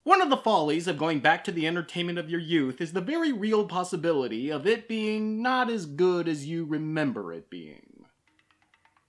One of the follies of going back to the entertainment of your youth is the very real possibility of it being not as good as you remember it being.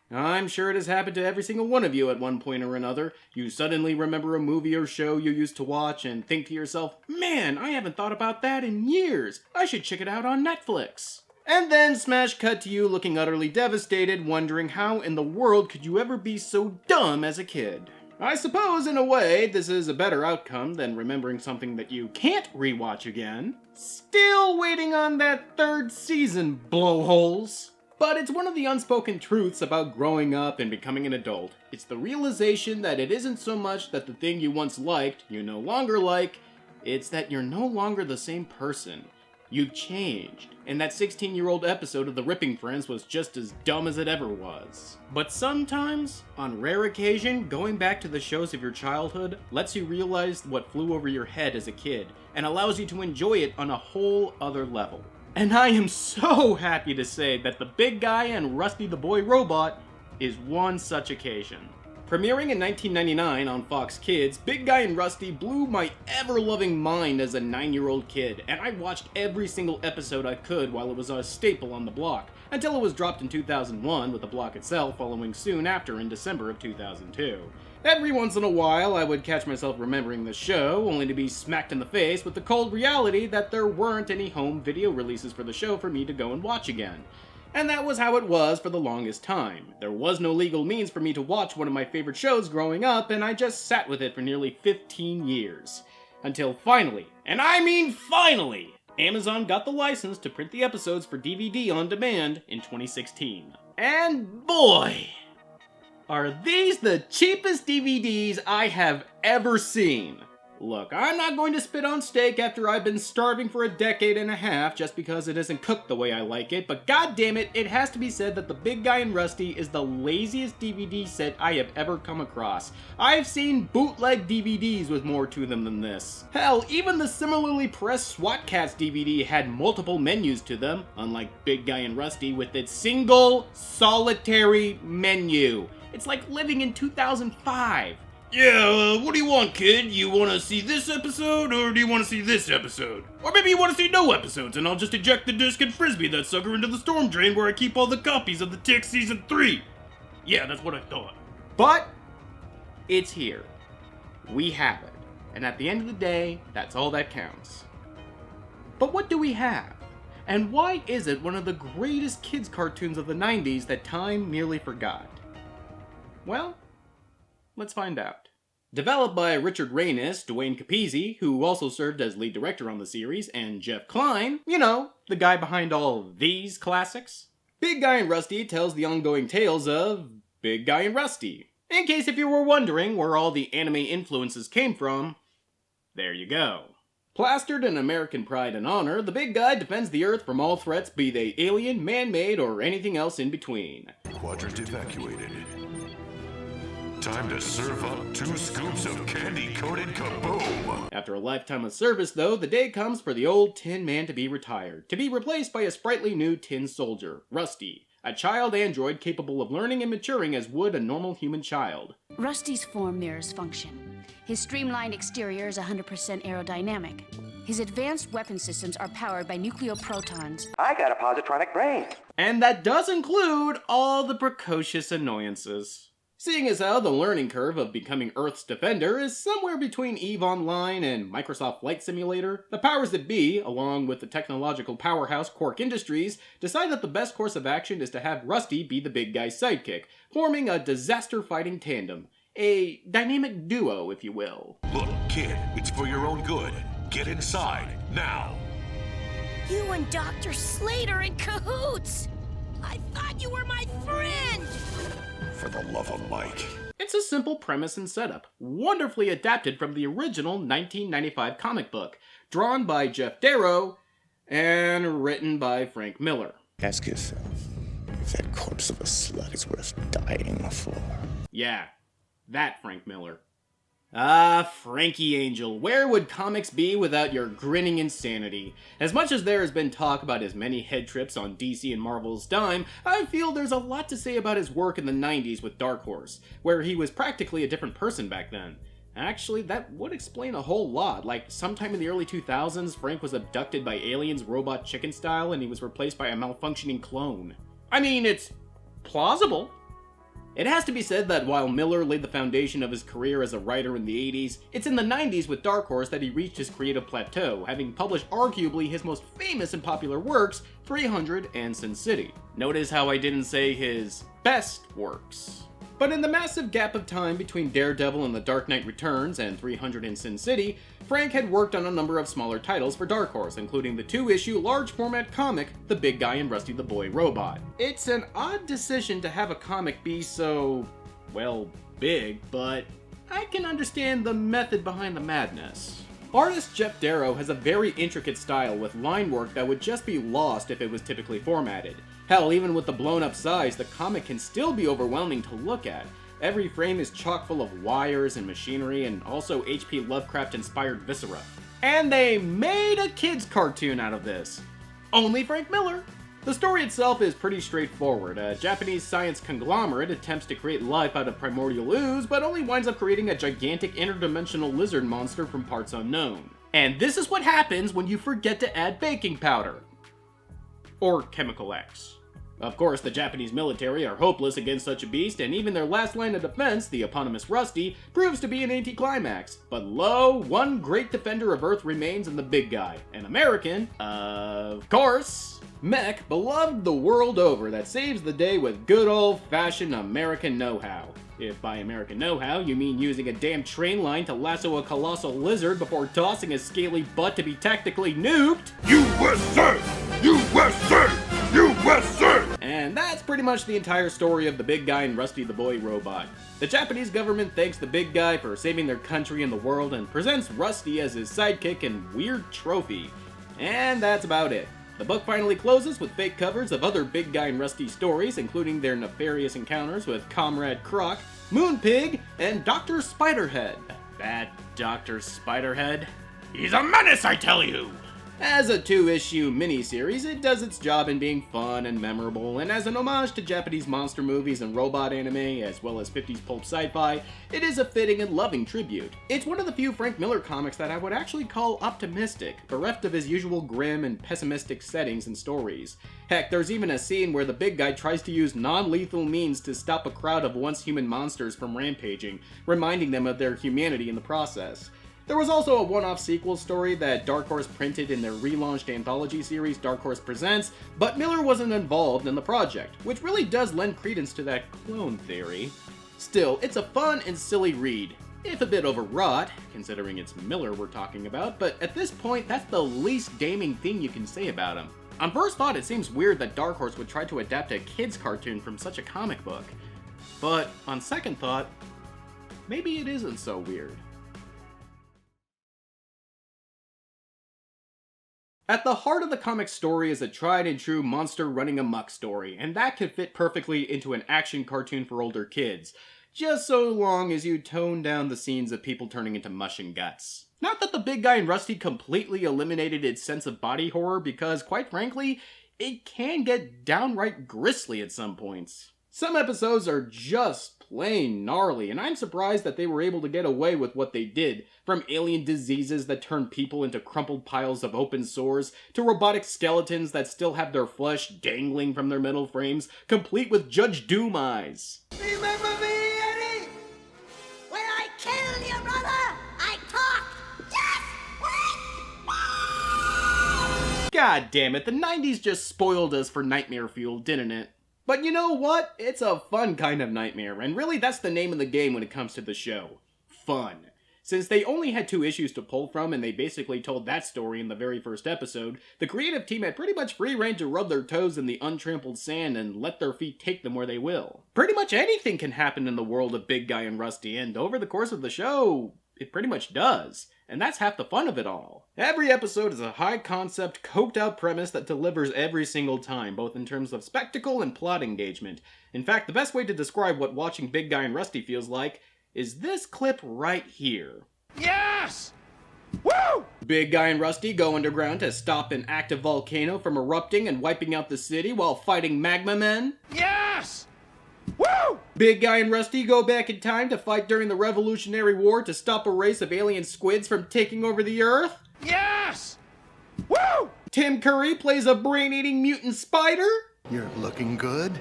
I'm sure it has happened to every single one of you at one point or another. You suddenly remember a movie or show you used to watch and think to yourself, man, I haven't thought about that in years. I should check it out on Netflix. And then smash cut to you looking utterly devastated, wondering how in the world could you ever be so dumb as a kid. I suppose, in a way, this is a better outcome than remembering something that you can't rewatch again. Still waiting on that third season, blowholes. But it's one of the unspoken truths about growing up and becoming an adult. It's the realization that it isn't so much that the thing you once liked, you no longer like, it's that you're no longer the same person. You've changed, and that 16-year-old episode of The Ripping Friends was just as dumb as it ever was. But sometimes, on rare occasion, going back to the shows of your childhood lets you realize what flew over your head as a kid, and allows you to enjoy it on a whole other level. And I am so happy to say that The Big Guy and Rusty the Boy Robot is one such occasion. Premiering in 1999 on Fox Kids, Big Guy and Rusty blew my ever-loving mind as a 9-year-old kid, and I watched every single episode I could while it was a staple on the block, until it was dropped in 2001, with the block itself following soon after in December of 2002. Every once in a while, I would catch myself remembering the show, only to be smacked in the face with the cold reality that there weren't any home video releases for the show for me to go and watch again. And that was how it was for the longest time. There was no legal means for me to watch one of my favorite shows growing up, and I just sat with it for nearly 15 years. Until finally, and I mean finally, Amazon got the license to print the episodes for DVD on demand in 2016. And boy, are these the cheapest DVDs I have ever seen. Look, I'm not going to spit on steak after I've been starving for a decade and a half just because it isn't cooked the way I like it, but goddammit, it has to be said that The Big Guy and Rusty is the laziest DVD set I have ever come across. I've seen bootleg DVDs with more to them than this. Hell, even the similarly pressed SWAT Cats DVD had multiple menus to them, unlike Big Guy and Rusty with its single, solitary menu. It's like living in 2005. Yeah, what do you want, kid? You want to see this episode, or do you want to see this episode? Or maybe you want to see no episodes, and I'll just eject the disc and frisbee that sucker into the storm drain where I keep all the copies of The Tick Season 3. Yeah, that's what I thought. But it's here. We have it. And at the end of the day, that's all that counts. But what do we have? And why is it one of the greatest kids' cartoons of the 90s that time merely forgot? Well, let's find out. Developed by Richard Reynes, Dwayne Capizzi, who also served as lead director on the series, and Jeff Kline, you know, the guy behind all these classics, Big Guy and Rusty tells the ongoing tales of Big Guy and Rusty. In case if you were wondering where all the anime influences came from, there you go. Plastered in American pride and honor, the Big Guy defends the Earth from all threats, be they alien, man-made, or anything else in between. Quadrant evacuated. Time to serve up 2 scoops of candy-coated kaboom! After a lifetime of service, though, the day comes for the old Tin Man to be retired, to be replaced by a sprightly new Tin Soldier, Rusty, a child android capable of learning and maturing as would a normal human child. Rusty's form mirrors function. His streamlined exterior is 100% aerodynamic. His advanced weapon systems are powered by nucleoprotons. I got a positronic brain. And that does include all the precocious annoyances. Seeing as how the learning curve of becoming Earth's defender is somewhere between EVE Online and Microsoft Flight Simulator, the powers that be, along with the technological powerhouse Quark Industries, decide that the best course of action is to have Rusty be the Big Guy's sidekick, forming a disaster-fighting tandem. A dynamic duo, if you will. Look, kid, it's for your own good. Get inside, now! You and Dr. Slater in cahoots! I thought you were my friend! For the love of Mike. It's a simple premise and setup, wonderfully adapted from the original 1995 comic book, drawn by Jeff Darrow and written by Frank Miller. Ask yourself if that corpse of a slut is worth dying for. Yeah, that Frank Miller. Ah, Frankie Angel, where would comics be without your grinning insanity? As much as there has been talk about his many head trips on DC and Marvel's dime, I feel there's a lot to say about his work in the 90s with Dark Horse, where he was practically a different person back then. Actually, that would explain a whole lot. Like, sometime in the early 2000s, Frank was abducted by aliens robot chicken style, and he was replaced by a malfunctioning clone. I mean, it's plausible. It has to be said that while Miller laid the foundation of his career as a writer in the 80s, it's in the 90s with Dark Horse that he reached his creative plateau, having published arguably his most famous and popular works, 300 and Sin City. Notice how I didn't say his best works. But in the massive gap of time between Daredevil and The Dark Knight Returns and 300 and Sin City, Frank had worked on a number of smaller titles for Dark Horse, including the 2-issue large-format comic, The Big Guy and Rusty the Boy Robot. It's an odd decision to have a comic be so, well, big, but I can understand the method behind the madness. Artist Jeff Darrow has a very intricate style with line work that would just be lost if it was typically formatted. Hell, even with the blown up size, the comic can still be overwhelming to look at. Every frame is chock full of wires and machinery, and also H.P. Lovecraft-inspired viscera. And they made a kids' cartoon out of this. Only Frank Miller. The story itself is pretty straightforward. A Japanese science conglomerate attempts to create life out of primordial ooze, but only winds up creating a gigantic interdimensional lizard monster from parts unknown. And this is what happens when you forget to add baking powder. Or Chemical X. Of course, the Japanese military are hopeless against such a beast, and even their last line of defense, the eponymous Rusty, proves to be an anticlimax. But lo, one great defender of Earth remains in the Big Guy, an American, of course, mech beloved the world over that saves the day with good old-fashioned American know-how. If by American know-how you mean using a damn train line to lasso a colossal lizard before tossing his scaly butt to be tactically nuked, USA! USA! USA! And that's pretty much the entire story of the Big Guy and Rusty the Boy Robot. The Japanese government thanks the Big Guy for saving their country and the world and presents Rusty as his sidekick and weird trophy. And that's about it. The book finally closes with fake covers of other Big Guy and Rusty stories, including their nefarious encounters with Comrade Croc, Moonpig, and Dr. Spiderhead. That Dr. Spiderhead? He's a menace, I tell you! As a 2-issue miniseries, it does its job in being fun and memorable, and as an homage to Japanese monster movies and robot anime, as well as 50s pulp sci-fi, it is a fitting and loving tribute. It's one of the few Frank Miller comics that I would actually call optimistic, bereft of his usual grim and pessimistic settings and stories. Heck, there's even a scene where the Big Guy tries to use non-lethal means to stop a crowd of once human monsters from rampaging, reminding them of their humanity in the process. There was also a one-off sequel story that Dark Horse printed in their relaunched anthology series Dark Horse Presents, but Miller wasn't involved in the project, which really does lend credence to that clone theory. Still, it's a fun and silly read, if a bit overwrought, considering it's Miller we're talking about, but at this point, that's the least damning thing you can say about him. On first thought, it seems weird that Dark Horse would try to adapt a kid's cartoon from such a comic book. But on second thought, maybe it isn't so weird. At the heart of the comic story is a tried and true monster running amok story, and that could fit perfectly into an action cartoon for older kids, just so long as you tone down the scenes of people turning into mush and guts. Not that the Big Guy and Rusty completely eliminated its sense of body horror, because quite frankly, it can get downright grisly at some points. Some episodes are just plain gnarly, and I'm surprised that they were able to get away with what they did, from alien diseases that turn people into crumpled piles of open sores, to robotic skeletons that still have their flesh dangling from their metal frames, complete with Judge Doom eyes. Remember me, Eddie? When I killed your brother, I talked. Yes! Wait! God damn it, the 90s just spoiled us for nightmare fuel, didn't it? But you know what? It's a fun kind of nightmare, and really that's the name of the game when it comes to the show. Fun. Since they only had 2 issues to pull from and they basically told that story in the very first episode, the creative team had pretty much free rein to rub their toes in the untrampled sand and let their feet take them where they will. Pretty much anything can happen in the world of Big Guy and Rusty, and over the course of the show, it pretty much does. And that's half the fun of it all. Every episode is a high-concept, coked-out premise that delivers every single time, both in terms of spectacle and plot engagement. In fact, the best way to describe what watching Big Guy and Rusty feels like is this clip right here. Yes! Woo! Big Guy and Rusty go underground to stop an active volcano from erupting and wiping out the city while fighting magma men. Yes! Woo! Big Guy and Rusty go back in time to fight during the Revolutionary War to stop a race of alien squids from taking over the Earth. Yes! Woo! Tim Curry plays a brain-eating mutant spider. You're looking good.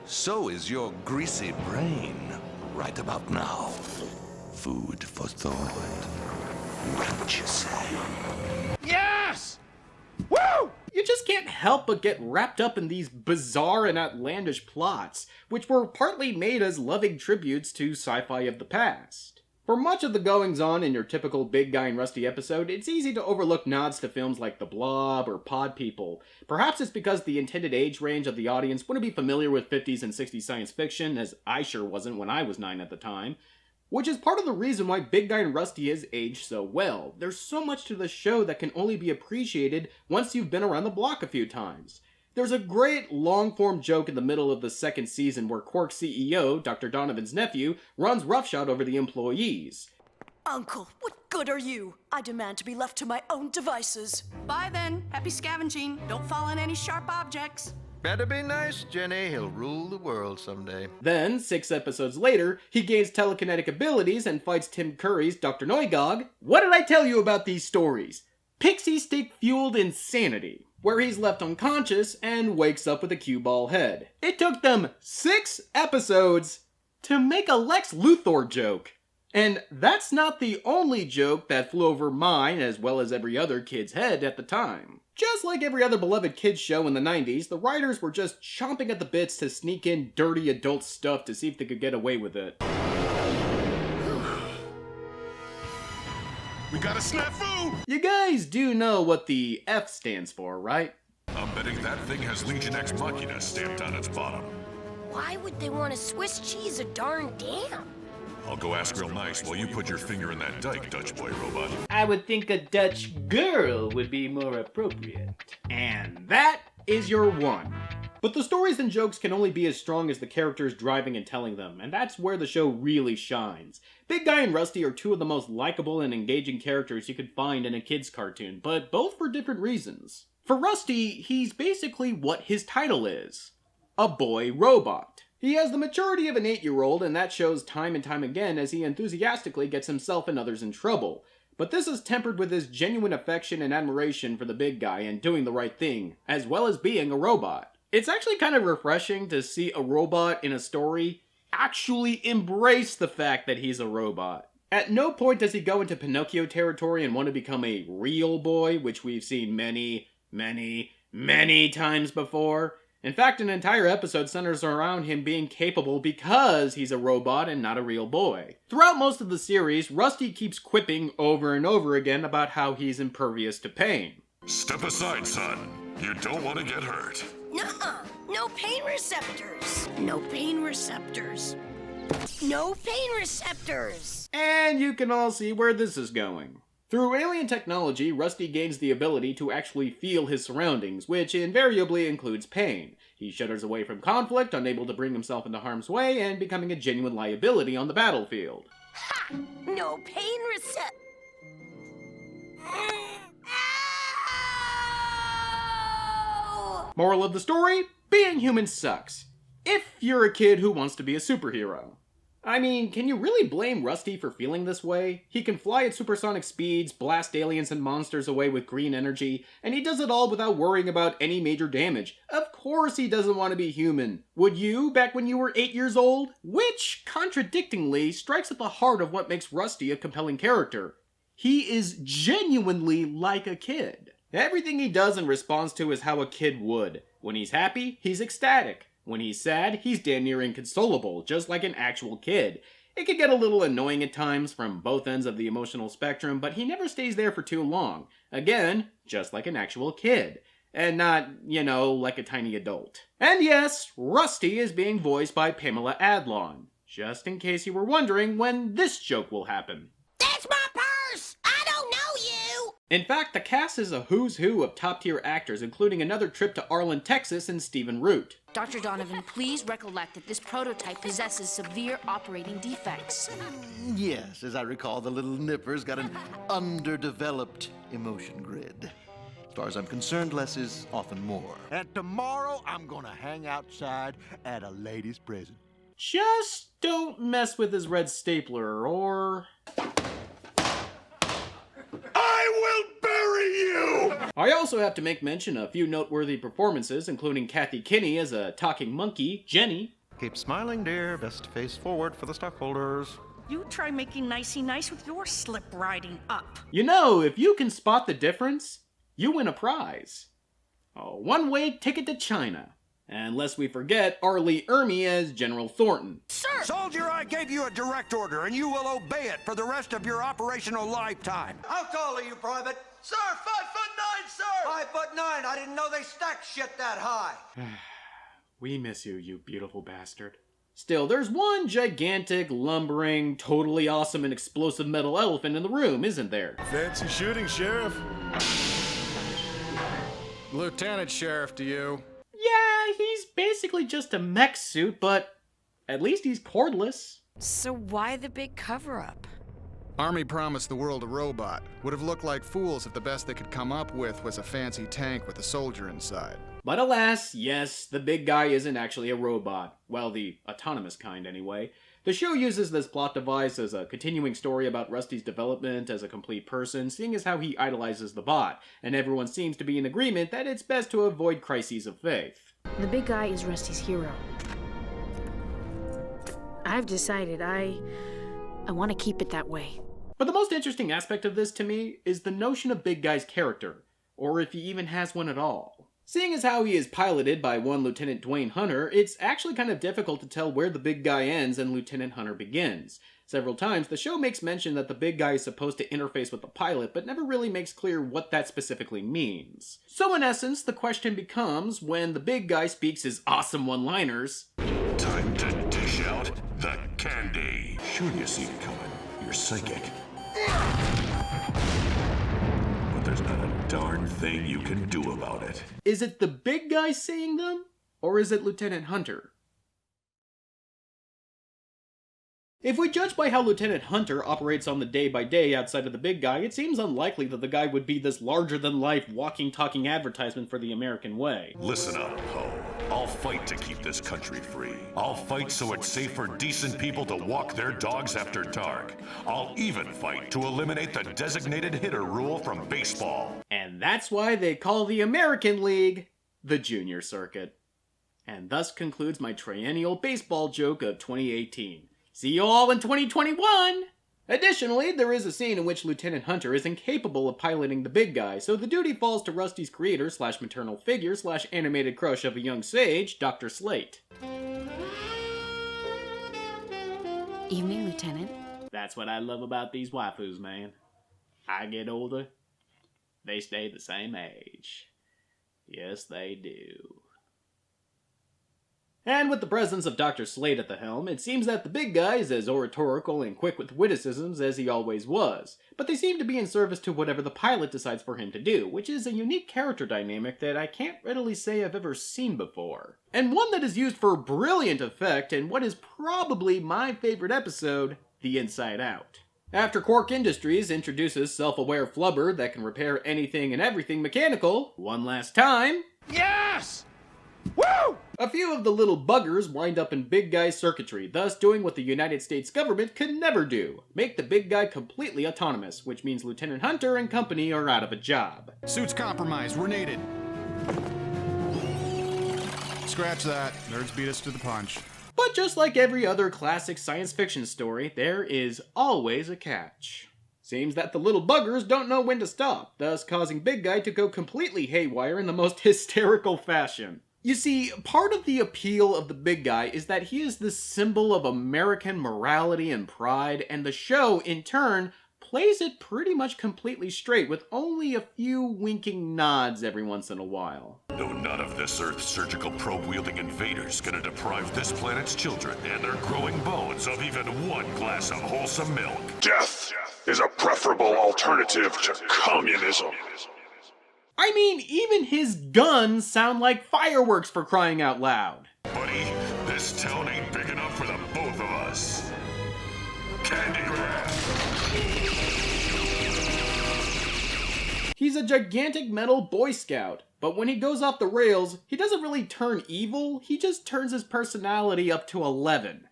So is your greasy brain right about now. Food for thought. What you say? Yes! Woo! You just can't help but get wrapped up in these bizarre and outlandish plots, which were partly made as loving tributes to sci-fi of the past. For much of the goings-on in your typical Big Guy and Rusty episode, it's easy to overlook nods to films like The Blob or Pod People. Perhaps it's because the intended age range of the audience wouldn't be familiar with 50s and 60s science fiction, as I sure wasn't when I was 9 at the time. Which is part of the reason why Big Guy and Rusty has aged so well. There's so much to the show that can only be appreciated once you've been around the block a few times. There's a great long-form joke in the middle of the second season where Quark's CEO, Dr. Donovan's nephew, runs roughshod over the employees. Uncle, what good are you? I demand to be left to my own devices. Bye then. Happy scavenging. Don't fall on any sharp objects. Better be nice, Jenny. He'll rule the world someday. Then, 6 episodes later, he gains telekinetic abilities and fights Tim Curry's Dr. Neugog. What did I tell you about these stories? Pixie stick-fueled insanity, where he's left unconscious and wakes up with a cue ball head. It took them 6 episodes to make a Lex Luthor joke. And that's not the only joke that flew over mine as well as every other kid's head at the time. Just like every other beloved kids show in the 90s, the writers were just chomping at the bits to sneak in dirty adult stuff to see if they could get away with it. We got a snafu! You guys do know what the F stands for, right? I'm betting that thing has Legion Ex Machina stamped on its bottom. Why would they want a Swiss cheese a darn damn? I'll go ask real nice while you put your finger in that dike, Dutch boy robot. I would think a Dutch girl would be more appropriate. And that is your one. But the stories and jokes can only be as strong as the characters driving and telling them, and that's where the show really shines. Big Guy and Rusty are two of the most likable and engaging characters you could find in a kid's cartoon, but both for different reasons. For Rusty, he's basically what his title is. A boy robot. He has the maturity of an 8-year-old, and that shows time and time again as he enthusiastically gets himself and others in trouble. But this is tempered with his genuine affection and admiration for the big guy and doing the right thing, as well as being a robot. It's actually kind of refreshing to see a robot in a story actually embrace the fact that he's a robot. At no point does he go into Pinocchio territory and want to become a real boy, which we've seen many times before. In fact, an entire episode centers around him being capable because he's a robot and not a real boy. Throughout most of the series, Rusty keeps quipping over and over again about how he's impervious to pain. Step aside, son. You don't want to get hurt. Nuh-uh. No pain receptors. No pain receptors. No pain receptors. And you can all see where this is going. Through alien technology, Rusty gains the ability to actually feel his surroundings, which invariably includes pain. He shudders away from conflict, unable to bring himself into harm's way, and becoming a genuine liability on the battlefield. Ha! No pain recept. Moral of the story? Being human sucks. If you're a kid who wants to be a superhero. I mean, can you really blame Rusty for feeling this way? He can fly at supersonic speeds, blast aliens and monsters away with green energy, and he does it all without worrying about any major damage. Of course he doesn't want to be human. Would you, back when you were 8 years old? Which, contradictingly, strikes at the heart of what makes Rusty a compelling character. He is genuinely like a kid. Everything he does and responds to is how a kid would. When he's happy, he's ecstatic. When he's sad, he's damn near inconsolable, just like an actual kid. It can get a little annoying at times from both ends of the emotional spectrum, but he never stays there for too long. Again, just like an actual kid. And not, like a tiny adult. And yes, Rusty is being voiced by Pamela Adlon. Just in case you were wondering when this joke will happen. That's my purse! I don't know you! In fact, the cast is a who's who of top-tier actors, including another trip to Arlen, Texas, and Stephen Root. Dr. Donovan, please recollect that this prototype possesses severe operating defects. Yes, as I recall, the little nipper's got an underdeveloped emotion grid. As far as I'm concerned, less is often more. And tomorrow, I'm gonna hang outside at a ladies' prison. Just don't mess with his red stapler, or... I will bury you! I also have to make mention of a few noteworthy performances, including Kathy Kinney as a talking monkey, Jenny. Keep smiling, dear. Best face forward for the stockholders. You try making nicey nice with your slip riding up. You know, if you can spot the difference, you win a prize. A one-way ticket to China. And lest we forget, Arlie Ermey as General Thornton. Sir! Soldier, I gave you a direct order, and you will obey it for the rest of your operational lifetime. How tall are you, Private? Sir, 5'9", sir! 5'9". I didn't know they stacked shit that high. We miss you, you beautiful bastard. Still, there's one gigantic, lumbering, totally awesome and explosive metal elephant in the room, isn't there? Fancy shooting, Sheriff. Lieutenant Sheriff to you. Yeah, he's basically just a mech suit, but at least he's cordless. So why the big cover-up? Army promised the world a robot. Would have looked like fools if the best they could come up with was a fancy tank with a soldier inside. But alas, yes, the big guy isn't actually a robot. Well, the autonomous kind, anyway. The show uses this plot device as a continuing story about Rusty's development as a complete person, seeing as how he idolizes the bot, and everyone seems to be in agreement that it's best to avoid crises of faith. The big guy is Rusty's hero. I've decided I want to keep it that way. But the most interesting aspect of this to me is the notion of Big Guy's character, or if he even has one at all. Seeing as how he is piloted by one Lieutenant Dwayne Hunter, it's actually kind of difficult to tell where the big guy ends and Lieutenant Hunter begins. Several times, the show makes mention that the big guy is supposed to interface with the pilot, but never really makes clear what that specifically means. So in essence, the question becomes, when the big guy speaks his awesome one-liners, Time to dish out the candy. Sure you see it coming. You're psychic. But there's not a darn thing you can do about it. is it the big guy saying them, or is it Lieutenant Hunter? If we judge by how Lieutenant Hunter operates on the day-by-day outside of the big guy, it seems unlikely that the guy would be this larger-than-life, walking, talking advertisement for the American way. Listen up, Poe. I'll fight to keep this country free. I'll fight so it's safe for decent people to walk their dogs after dark. I'll even fight to eliminate the designated hitter rule from baseball. And that's why they call the American League the Junior Circuit. And thus concludes my triennial baseball joke of 2018. See you all in 2021! Additionally, there is a scene in which Lieutenant Hunter is incapable of piloting the big guy, so the duty falls to Rusty's creator / maternal figure / animated crush of a young sage, Dr. Slate. Evening, Lieutenant. That's what I love about these waifus, man. I get older, they stay the same age. Yes, they do. And with the presence of Dr. Slate at the helm, it seems that the big guy is as oratorical and quick with witticisms as he always was, but they seem to be in service to whatever the pilot decides for him to do, which is a unique character dynamic that I can't readily say I've ever seen before. And one that is used for brilliant effect in what is probably my favorite episode, The Inside Out. After Quark Industries introduces self-aware flubber that can repair anything and everything mechanical, one last time... Yes! Woo! A few of the little buggers wind up in big guy circuitry, thus doing what the United States government could never do. Make the big guy completely autonomous, which means Lieutenant Hunter and company are out of a job. Suit's compromised. We're needed. Scratch that. Nerds beat us to the punch. But just like every other classic science fiction story, there is always a catch. Seems that the little buggers don't know when to stop, thus causing Big Guy to go completely haywire in the most hysterical fashion. You see, part of the appeal of the big guy is that he is the symbol of American morality and pride, and the show, in turn, plays it pretty much completely straight with only a few winking nods every once in a while. No, none of this Earth's surgical probe-wielding invaders gonna deprive this planet's children and their growing bones of even one glass of wholesome milk. Death is a preferable alternative to communism. I mean, even his guns sound like fireworks, for crying out loud. Buddy, this town ain't big enough for the both of us. Candy grab! He's a gigantic metal Boy Scout, But when he goes off the rails, he doesn't really turn evil, he just turns his personality up to 11.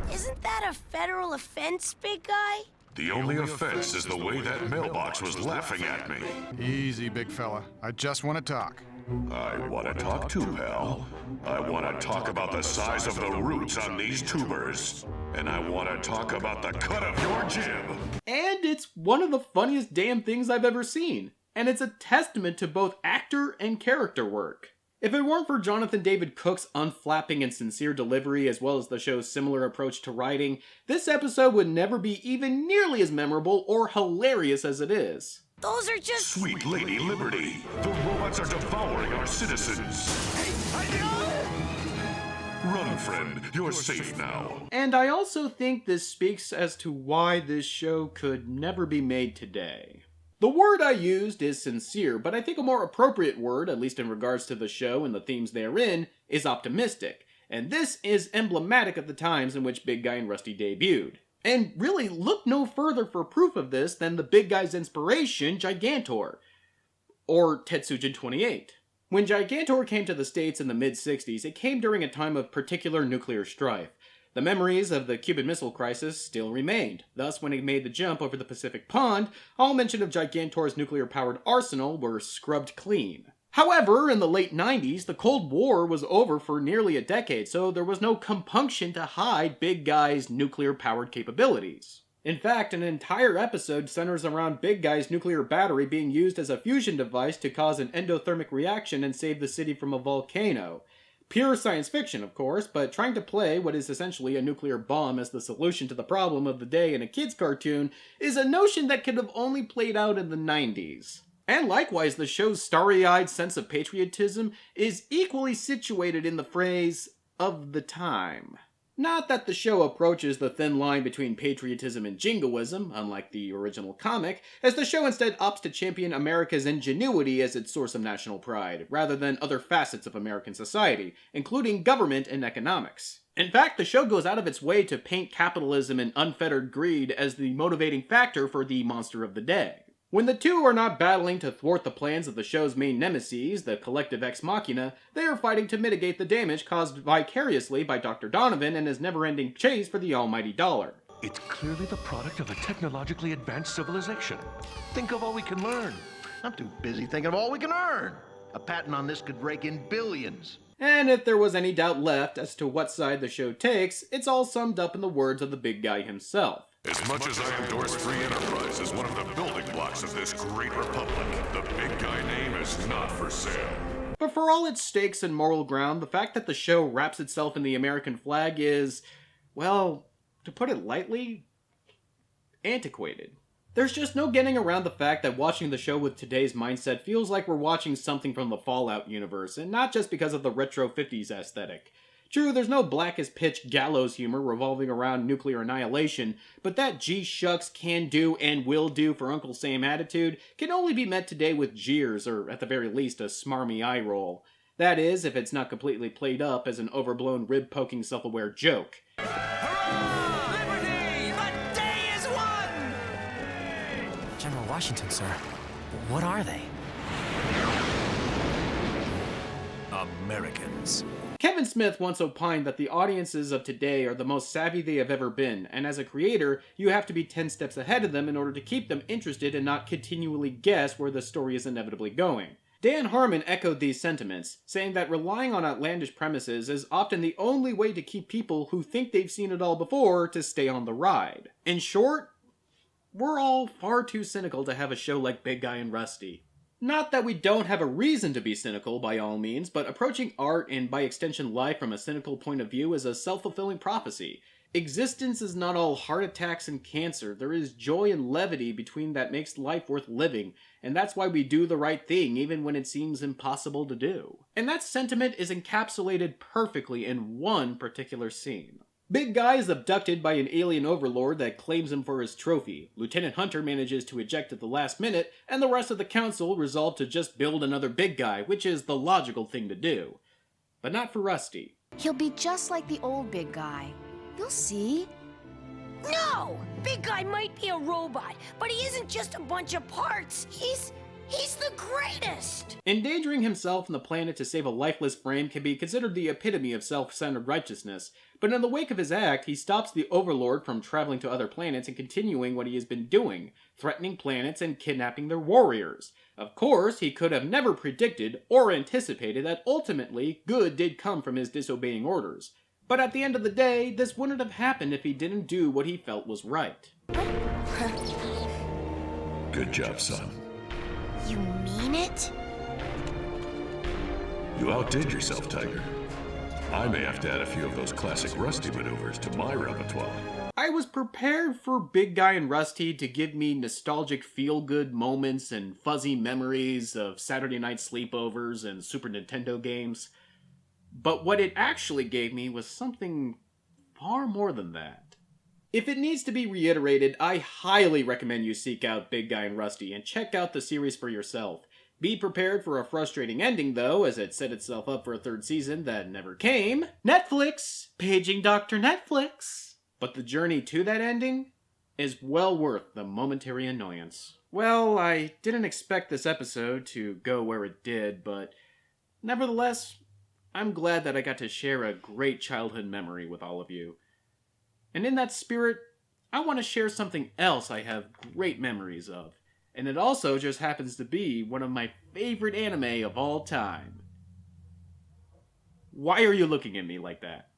Isn't that a federal offense, big guy? The only offense is the way that mailbox was laughing at me. Easy, big fella. I just want to talk. I want to talk too, pal. I want to talk about the size of the roots on these tubers. And I want to talk about the cut of your jib. And it's one of the funniest damn things I've ever seen. And it's a testament to both actor and character work. If it weren't for Jonathan David Cook's unflapping and sincere delivery, as well as the show's similar approach to writing, this episode would never be even nearly as memorable or hilarious as it is. Those are just... Sweet Lady Liberty! The robots are devouring our citizens! Run, friend. You're safe now. And I also think this speaks as to why this show could never be made today. The word I used is sincere, but I think a more appropriate word, at least in regards to the show and the themes therein, is optimistic. And this is emblematic of the times in which Big Guy and Rusty debuted. And really, look no further for proof of this than the Big Guy's inspiration, Gigantor. Or Tetsujin 28. When Gigantor came to the States in the mid-60s, it came during a time of particular nuclear strife. The memories of the Cuban Missile Crisis still remained. Thus, when he made the jump over the Pacific Pond, all mention of Gigantor's nuclear-powered arsenal were scrubbed clean. However, in the late 90s, the Cold War was over for nearly a decade, so there was no compunction to hide Big Guy's nuclear-powered capabilities. In fact, an entire episode centers around Big Guy's nuclear battery being used as a fusion device to cause an endothermic reaction and save the city from a volcano. Pure science fiction, of course, but trying to play what is essentially a nuclear bomb as the solution to the problem of the day in a kid's cartoon is a notion that could have only played out in the 90s. And likewise, the show's starry-eyed sense of patriotism is equally situated in the phrase, of the time. Not that the show approaches the thin line between patriotism and jingoism, unlike the original comic, as the show instead opts to champion America's ingenuity as its source of national pride, rather than other facets of American society, including government and economics. In fact, the show goes out of its way to paint capitalism and unfettered greed as the motivating factor for the monster of the day. When the two are not battling to thwart the plans of the show's main nemesis, the collective ex machina, they are fighting to mitigate the damage caused vicariously by Dr. Donovan and his never-ending chase for the almighty dollar. It's clearly the product of a technologically advanced civilization. Think of all we can learn. I'm too busy thinking of all we can earn. A patent on this could rake in billions. And if there was any doubt left as to what side the show takes, it's all summed up in the words of the Big Guy himself. As much as I endorse free enterprise as one of the building blocks of this great republic, the Big Guy name is not for sale. But for all its stakes and moral ground, the fact that the show wraps itself in the American flag is, well, to put it lightly, antiquated. There's just no getting around the fact that watching the show with today's mindset feels like we're watching something from the Fallout universe, and not just because of the retro 50s aesthetic. True, there's no black-as-pitch gallows humor revolving around nuclear annihilation, but that gee-shucks can-do and will-do for Uncle Sam attitude can only be met today with jeers, or at the very least a smarmy eye roll. That is, if it's not completely played up as an overblown rib-poking self-aware joke. Hurrah! Liberty! The day is won! General Washington, sir. What are they? Americans. Kevin Smith once opined that the audiences of today are the most savvy they have ever been, and as a creator, you have to be 10 steps ahead of them in order to keep them interested and not continually guess where the story is inevitably going. Dan Harmon echoed these sentiments, saying that relying on outlandish premises is often the only way to keep people who think they've seen it all before to stay on the ride. In short, we're all far too cynical to have a show like Big Guy and Rusty. Not that we don't have a reason to be cynical by all means, but approaching art and by extension life from a cynical point of view is a self-fulfilling prophecy. Existence is not all heart attacks and cancer. There is joy and levity between that makes life worth living, and that's why we do the right thing even when it seems impossible to do. And that sentiment is encapsulated perfectly in one particular scene. Big Guy is abducted by an alien overlord that claims him for his trophy. Lieutenant Hunter manages to eject at the last minute, and the rest of the council resolve to just build another Big Guy, which is the logical thing to do. But not for Rusty. He'll be just like the old Big Guy. You'll see. No! Big Guy might be a robot, but he isn't just a bunch of parts. He's He's the greatest! Endangering himself and the planet to save a lifeless frame can be considered the epitome of self-centered righteousness, but in the wake of his act, he stops the Overlord from traveling to other planets and continuing what he has been doing, threatening planets and kidnapping their warriors. Of course, he could have never predicted or anticipated that ultimately good did come from his disobeying orders. But at the end of the day, this wouldn't have happened if he didn't do what he felt was right. Good job, son. You mean it? You outdid yourself, Tiger. I may have to add a few of those classic Rusty maneuvers to my repertoire. I was prepared for Big Guy and Rusty to give me nostalgic feel-good moments and fuzzy memories of Saturday night sleepovers and Super Nintendo games. But what it actually gave me was something far more than that. If it needs to be reiterated, I highly recommend you seek out Big Guy and Rusty and check out the series for yourself. Be prepared for a frustrating ending, though, as it set itself up for a third season that never came. Netflix! Paging Dr. Netflix! But the journey to that ending is well worth the momentary annoyance. Well, I didn't expect this episode to go where it did, but nevertheless, I'm glad that I got to share a great childhood memory with all of you. And in that spirit, I want to share something else I have great memories of. And it also just happens to be one of my favorite anime of all time. Why are you looking at me like that?